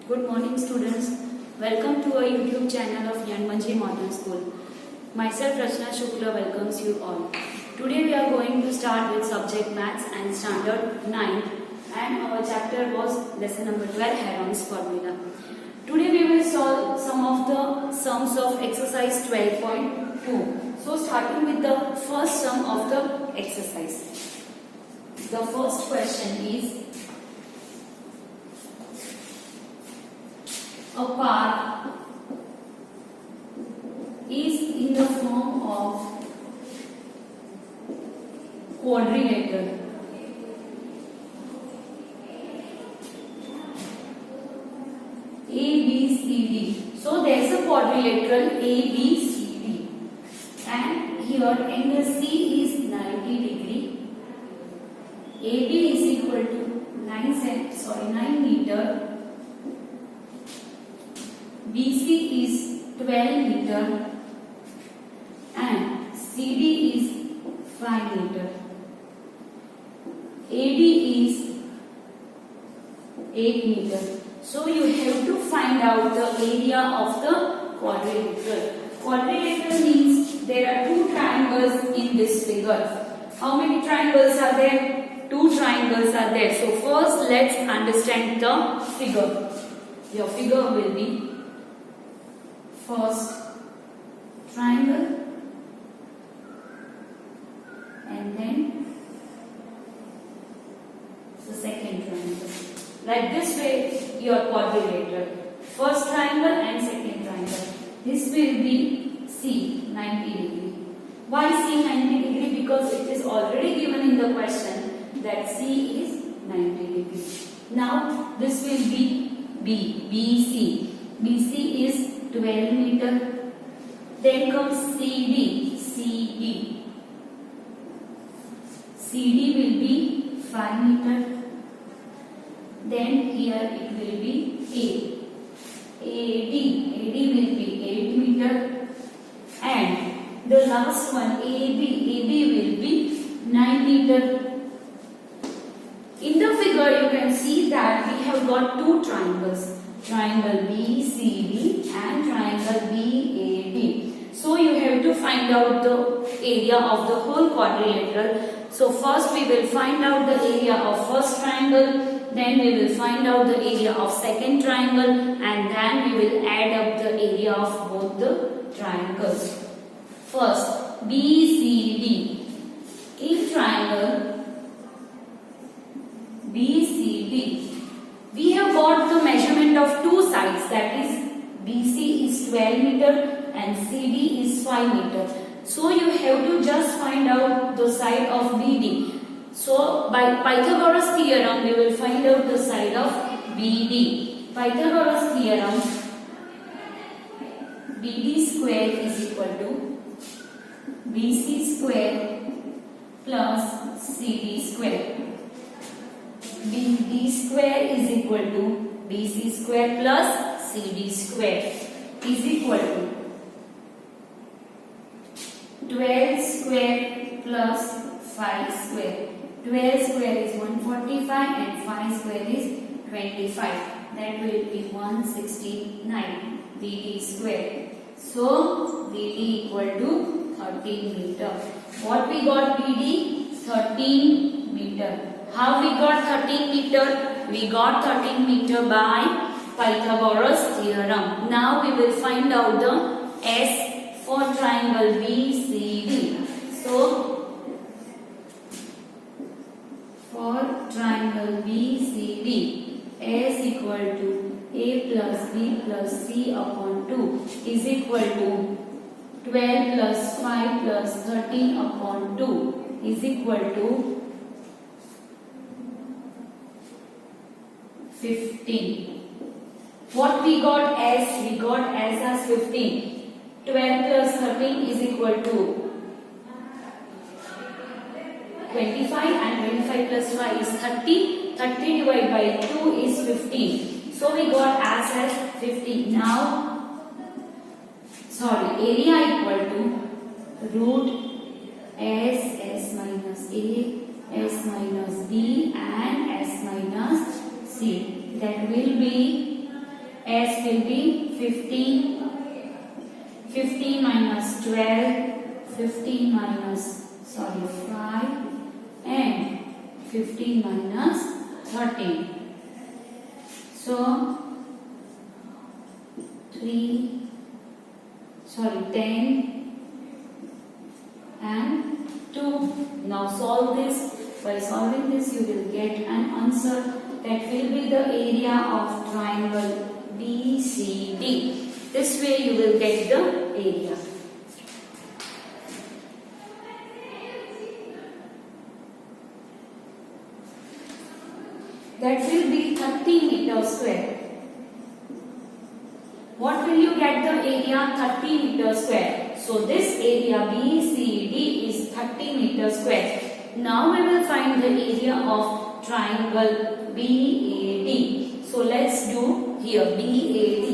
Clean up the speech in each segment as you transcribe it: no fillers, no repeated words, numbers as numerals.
Good morning, students. Welcome to our YouTube channel of Yanmanji Modern School. Myself, Rachna Shukla, welcomes you all. Today we are going to start with subject Maths and Standard 9, and our chapter was lesson number 12, Heron's Formula. Today we will solve some of the sums of exercise 12.2. So starting with the first sum of the exercise. The first question is, a part is in the form of quadrilateral. A, B, C, D. So there is a quadrilateral A, B, C, D. And here angle C is 90 degree. AB is equal to 9 meter. BC is 12 meter and CD is 5 meter. AD is 8 meter. So you have to find out the area of the quadrilateral. Quadrilateral means there are two triangles in this figure. How many triangles are there? Two triangles are there. So first let's understand the figure. Your figure will be first triangle and then the second triangle. Like this way your quadrilateral. First triangle and second triangle. This will be C 90 degree. Why C 90 degree? Because it is already given in the question that C is 90 degree. Now this will be B, BC. BC is 12 meter. Then comes CD. CD will be 5 meter. Then here it will be A. AD will be 8 meter. And the last one AB will be 9 meter. In the figure you can see that we have got two triangles. Triangle BCD and triangle BAD. So you have to find out the area of the whole quadrilateral. So first we will find out the area of first triangle, then we will find out the area of second triangle, and then we will add up the area of both the triangles. First BCD. In triangle BCD, we have got the measurement of two sides, that is BC is 12 meter and CD is 5 meter. So you have to just find out the side of BD. So by Pythagoras theorem we will find out the side of BD. Pythagoras theorem, BD square is equal to BC square plus CD square. BD square is equal to BC square plus CD square is equal to 12 square plus 5 square. 12 square is 145 and 5 square is 25. That will be 169 BD square. So BD equal to 13 meter. What we got BD? 13 meter. How we got 13 meter? We got 13 meter by Pythagoras theorem. Now we will find out the S for triangle BCD. So for triangle BCD, S equal to A plus B plus C upon 2 is equal to 12 plus 5 plus 13 upon 2 is equal to 15. What we got as? We got as 15. 12 plus 13 is equal to 25 and 25 plus 5 is 30. 30 divided by 2 is 15. So we got as 15. Now, area equal to root S minus A, S minus B and S minus C. That will be S will be 15. 15 minus 12. 15 minus 5 and 15 minus 13. So 10 and 2. Now solve this. By solving this you will get an answer that will be the area of triangle BCD. This way you will get the area. That will be 30 meters square. What will you get the area? 30 meters square. So this area BCD is 30 meters square. Now we will find the area of triangle BAD. So let's do here BAD.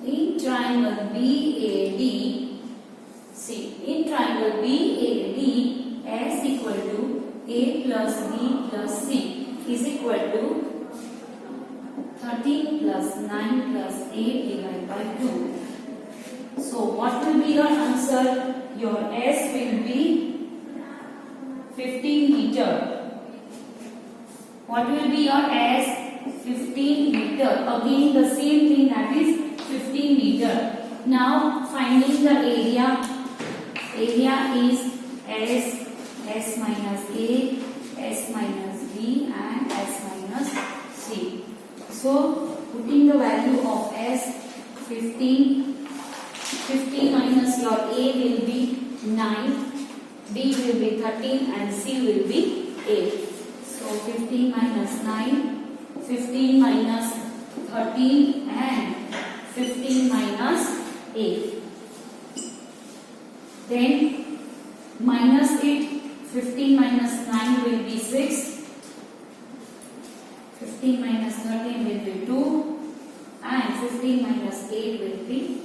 In triangle BAD, see, in triangle BAD, S equal to A plus B plus C is equal to 13 plus 9 plus 8 divided by 2. So what will be your answer? Your S will be 15 meter. What will be your S? 15 meter. Again the same thing, that is 15 meter. Now finding the area. Area is S minus A, S minus B and S minus C. So putting the value of S 15. 15 minus your A will be 9, B will be 13 and C will be 8. So 15 minus 9, 15 minus 13 and 15 minus 8. Then minus it. 15 minus 9 will be 6. 15 minus 13 will be 2. And 15 minus 8 will be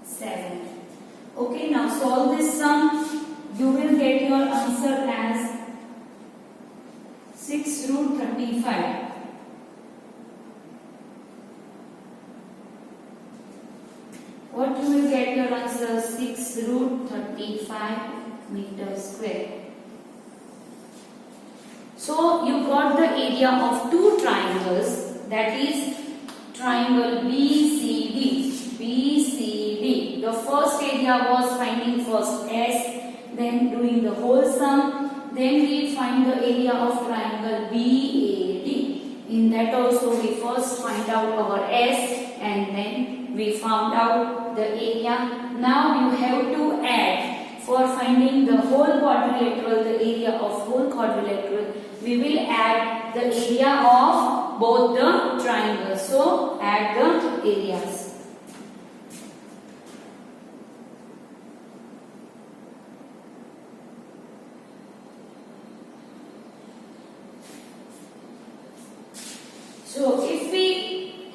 7. Okay, now solve this sum. You will get your answer as 6 root 35. What you will get your answer? 6 root 35 meters square. So you got the area of two triangles, that is triangle BCD. BCD. The first area was finding first S, then doing the whole sum, then we find the area of triangle BAD. In that also we first find out our S and then we found out the area. Now you have to add. For finding the whole quadrilateral, the area of whole quadrilateral, we will add the area of both the triangles. So add the areas. So if we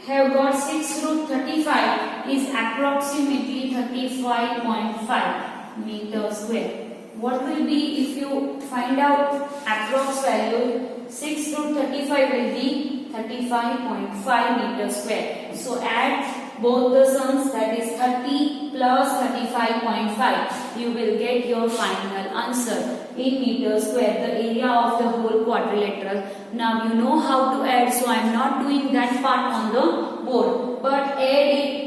have got 6 root 35 is approximately 35.5 meter square. What will be if you find out approx value? 6 root 35 will be 35.5 meter square. So add both the sums, that is 30 plus 35.5. You will get your final answer in meter square, the area of the whole quadrilateral. Now you know how to add, so I am not doing that part on the board, but add it.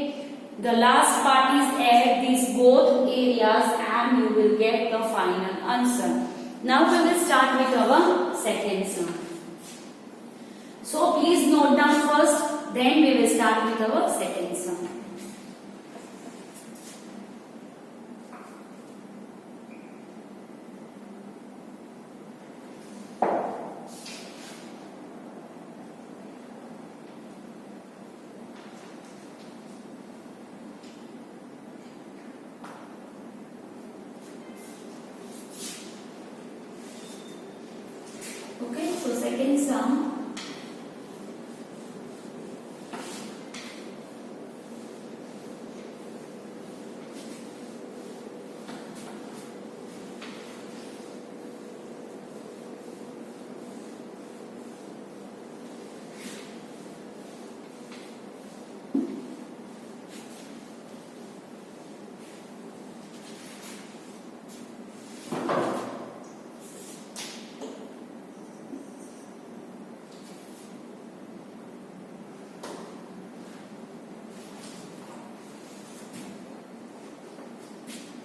The last part is add these both areas and you will get the final answer. Now we will start with our second sum. So please note down first, then we will start with our second sum.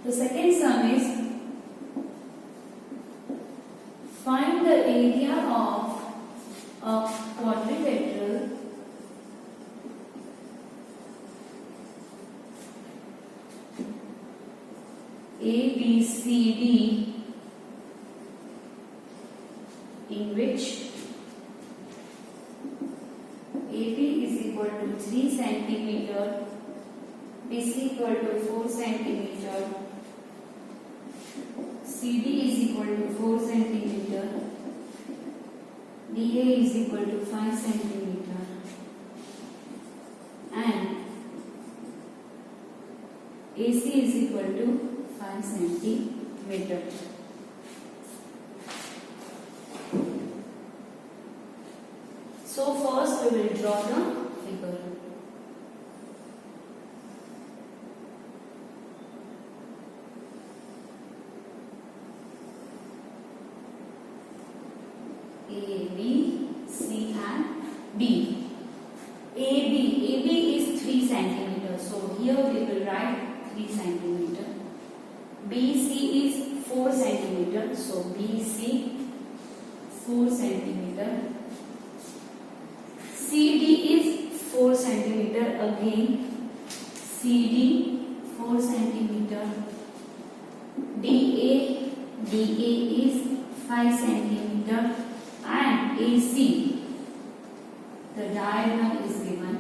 The second sum is find the area of a quadrilateral ABCD in which AB is equal to 3 centimeter, BC equal to 4 centimeter, CD is equal to 4 centimeter, DA is equal to 5 centimeter, and AC is equal to 5 centimeter. So first we will draw the figure. A, B, C and D. AB is 3 centimeter. So here we will write 3 centimeter. BC is 4 centimeter. So BC 4 centimeter. CD is 4 centimeter again. CD 4 centimeter. DA is 5 centimeter. And AC, the diagonal is given,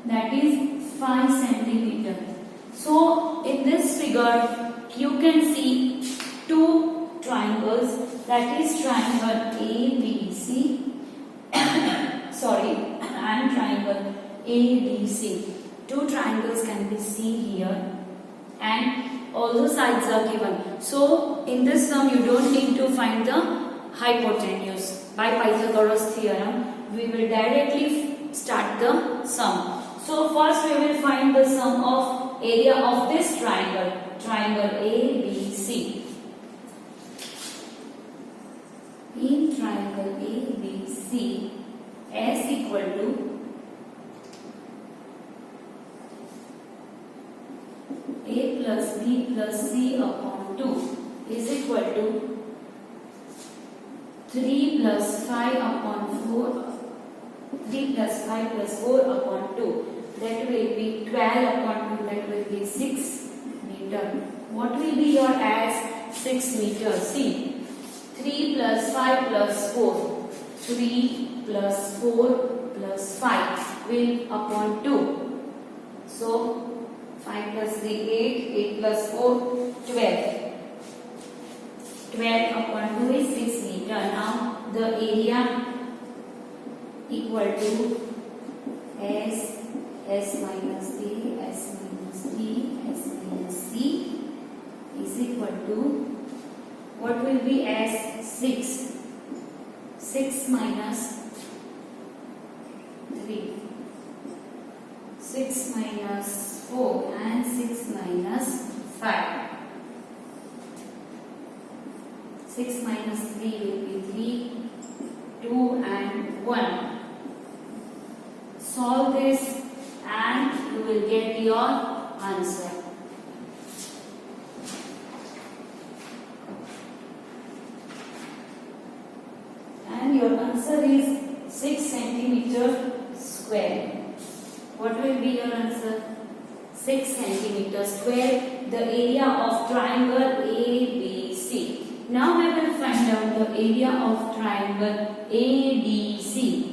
that is 5 centimeter. So in this figure you can see two triangles, that is triangle ABC and triangle ABC. Two triangles can be seen here and all the sides are given. So in this sum you don't need to find the hypotenuse. By Pythagoras theorem, we will directly start the sum. So first we will find the sum of area of this triangle, triangle ABC. In triangle ABC, S equal to A plus B plus C upon 2 is equal to 3 plus 5 upon 4, 3 plus 5 plus 4 upon 2, that will be 12 upon 2, that will be 6 meter. What will be your as 6 meter? See, 3 plus 5 plus 4, 3 plus 4 plus 5 will upon 2. So 5 plus 3, 8, 8 plus 4, 12. 12 upon 2 is 6 meter. Now the area equal to S minus A, S minus B, S minus C is equal to, what will be as 6? 6 minus 3. 6 minus 4 and 6 minus 5. 6 minus 3 will be 3, 2 and 1. Solve this and you will get your answer. And your answer is 6 centimeter square. What will be your answer? 6 centimeter square, the area of triangle ABC. Now we will find out the area of triangle ADC.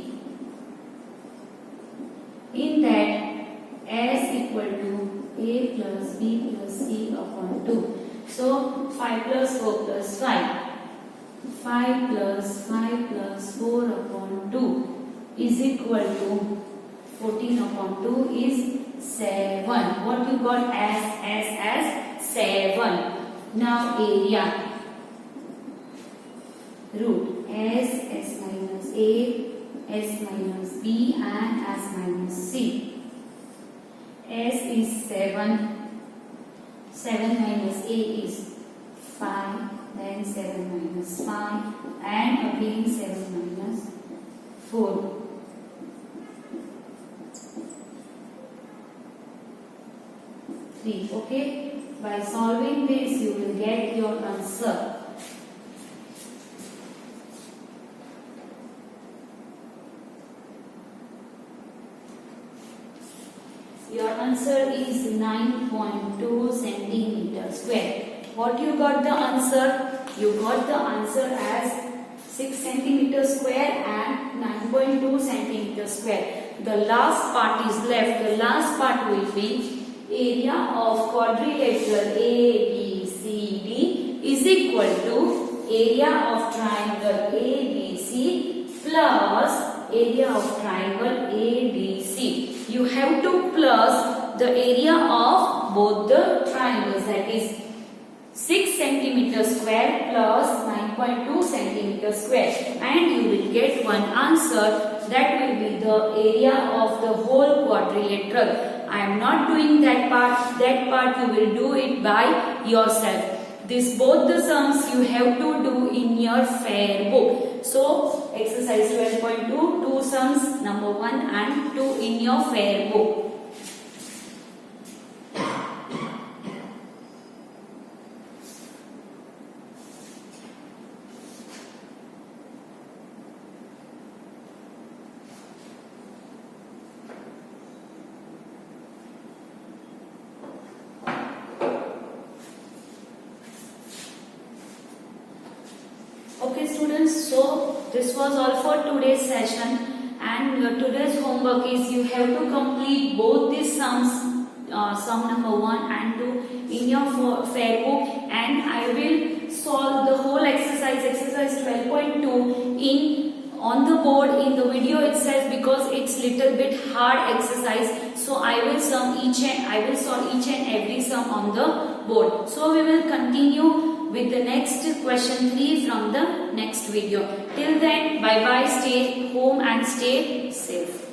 In that, S equal to A plus B plus C upon 2. So 5 plus 4 plus 5. 5 plus 5 plus 4 upon 2 is equal to 14 upon 2 is 7. What you got as 7. Now area. Root S minus A, S minus B and S minus C. S is 7. 7 minus A is 5. Then 7 minus 5 and again 7 minus 4. 3. Okay, by solving this you will get your answer. Your answer is 9.2 centimeter square. What you got the answer? You got the answer as 6 centimeter square and 9.2 centimeter square. The last part is left. The last part will be area of quadrilateral ABCD is equal to area of triangle ABC plus area of triangle ADC. You have to plus the area of both the triangles, that is 6 centimeter square plus 9.2 centimeter square, and you will get one answer, that will be the area of the whole quadrilateral. I am not doing that part. That part you will do it by yourself. This both the sums you have to do in your fair book. So exercise 12.2, two sums, number 1 and 2 in your fair book. Okay students, so this was all for today's session, and today's homework is you have to complete both these sums, sum number 1 and 2 in your fair book, and I will solve the whole exercise 12.2 in on the board in the video itself, because it's little bit hard exercise. So I will solve each and every sum on the board. So we will continue with the next question 3 from the next video. Till then, bye bye, stay home and stay safe.